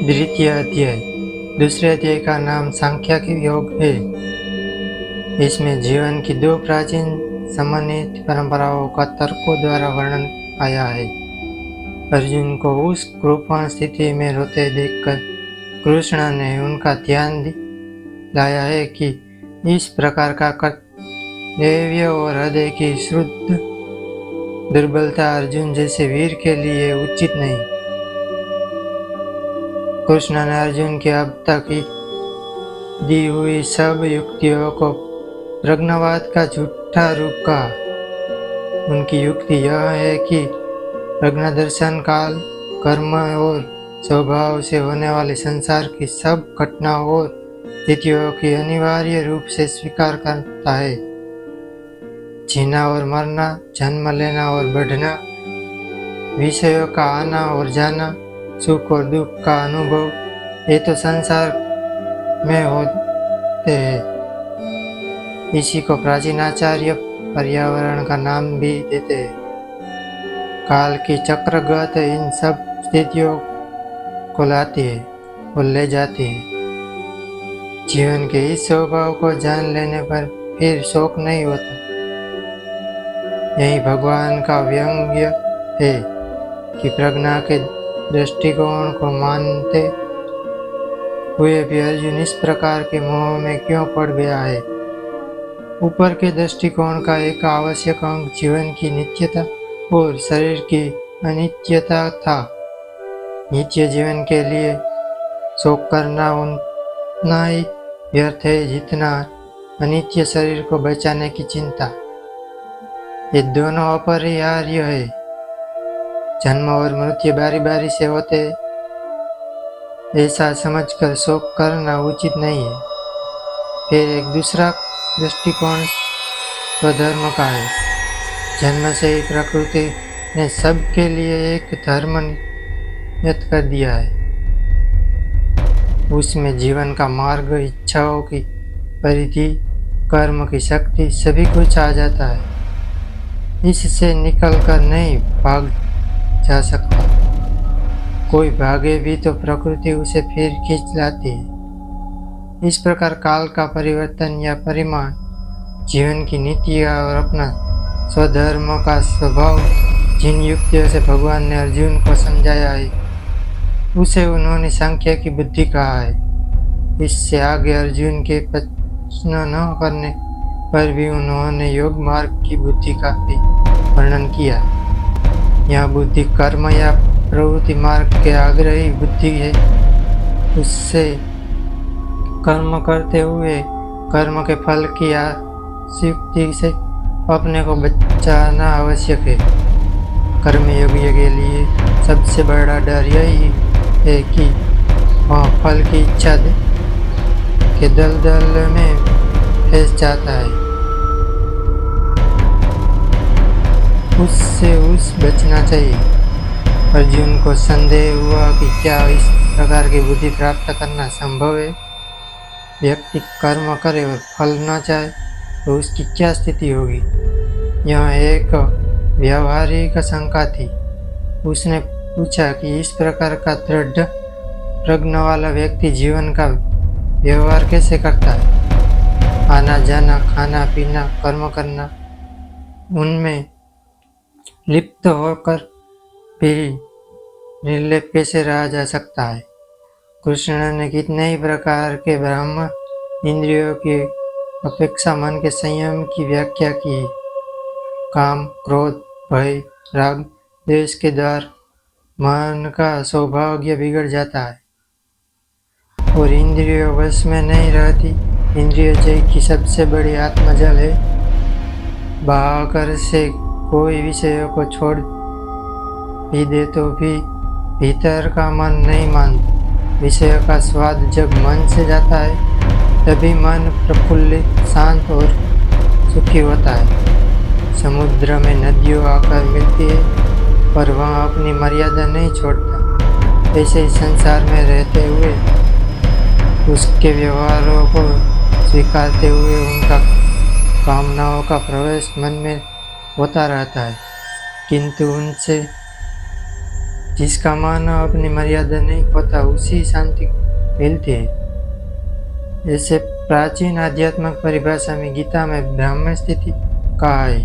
द्वितीय अध्याय। दूसरे अध्याय का नाम सांख्यिक योग है। इसमें जीवन की दो प्राचीन समन्वित परंपराओं का तर्कों द्वारा वर्णन आया है। अर्जुन को उस कृपण स्थिति में रोते देखकर कृष्ण ने उनका ध्यान लाया है कि इस प्रकार का कर्तव्य और हृदय की शुद्ध दुर्बलता अर्जुन जैसे वीर के लिए उचित नहीं। कृष्ण ने अर्जुन की अब तक दी हुई सब युक्तियों को प्रज्ञावाद का झूठा रूप कहा। उनकी युक्ति यह है कि प्रज्ञा दर्शन काल, कर्म और स्वभाव से होने वाले संसार की सब घटनाओं और स्थितियों की अनिवार्य रूप से स्वीकार करता है। जीना और मरना, जन्म लेना और बढ़ना, विषयों का आना और जाना, सुख और दुख का अनुभव, ये तो संसार में होते हैं। इसी को प्राचीन आचार्य पर्यावरण का नाम भी देते हैं। काल की चक्रगत इन सब स्थितियों को लाती है और ले जाती है। जीवन के इस स्वभाव को जान लेने पर फिर शोक नहीं होता। यही भगवान का व्यंग्य है कि प्रज्ञा के दृष्टिकोण को मानते हुए भी अर्जुन इस प्रकार के मोह में क्यों पड़ गया है। ऊपर के दृष्टिकोण का एक आवश्यक अंग जीवन की नित्यता और शरीर की अनित्यता था। नित्य जीवन के लिए शोक करना उतना ही व्यर्थ है जितना अनित्य शरीर को बचाने की चिंता। ये दोनों अपरिहार्य है। जन्म और मृत्यु बारी बारी से होते, ऐसा समझकर शोक करना उचित नहीं है। फिर एक दूसरा दृष्टिकोण स्वधर्म का है। जन्म से ही प्रकृति ने सबके लिए एक धर्म नियत कर दिया है। उसमें जीवन का मार्ग, इच्छाओं की परिधि, कर्म की शक्ति, सभी कुछ आ जाता है। इससे निकल कर नहीं भाग जा सकता। कोई भागे भी तो प्रकृति उसे फिर खींच लाती है। इस प्रकार काल का परिवर्तन या परिमाण, जीवन की नीति और अपना स्वधर्म का स्वभाव जिन युक्तियों से भगवान ने अर्जुन को समझाया है, उसे उन्होंने सांख्य की बुद्धि कहा है। इससे आगे अर्जुन के प्रश्न न करने पर भी उन्होंने योग मार्ग की बुद्धि का भी वर्णन किया। यह बुद्धि कर्म या प्रवृत्ति मार्ग के आग्रही बुद्धि है। उससे कर्म करते हुए कर्म के फल की आसक्ति से अपने को बचाना आवश्यक है। कर्मयोगी के लिए सबसे बड़ा डर यही है कि वह फल की इच्छा के दलदल में फंस जाता है। उससे बचना चाहिए। अर्जुन को संदेह हुआ कि क्या इस प्रकार की बुद्धि प्राप्त करना संभव है। व्यक्ति कर्म करे और फल न चाहे तो उसकी क्या स्थिति होगी। यह एक व्यावहारिक शंका थी। उसने पूछा कि इस प्रकार का दृढ़ प्रज्ञा वाला व्यक्ति जीवन का व्यवहार कैसे करता है। आना जाना, खाना पीना, कर्म करना, उनमें लिप्त होकर भी निर्लिप्त कैसे रहा जा सकता है। कृष्ण ने कितने ही प्रकार के ब्रह्म इंद्रियों की अपेक्षा मन के संयम की व्याख्या की। काम, क्रोध, भय, राग, द्वेष के द्वारा मन का सौभाग्य बिगड़ जाता है और इंद्रियों वश में नहीं रहती। इंद्रिय जय की सबसे बड़ी आत्मजल है। बाहर से कोई विषयों को छोड़ भी दे तो भी भीतर का मन नहीं मानता। विषय का स्वाद जब मन से जाता है तभी मन प्रफुल्लित, शांत और सुखी होता है। समुद्र में नदियों आकर मिलती है पर वह अपनी मर्यादा नहीं छोड़ता। ऐसे ही संसार में रहते हुए उसके व्यवहारों को स्वीकारते हुए उनका कामनाओं का प्रवेश मन में होता रहता है, किंतु उनसे जिसका मानव अपनी मर्यादा नहीं खोता उसी शांति मिलती है। जैसे प्राचीन आध्यात्मिक परिभाषा में गीता में ब्रह्म स्थिति कहा है,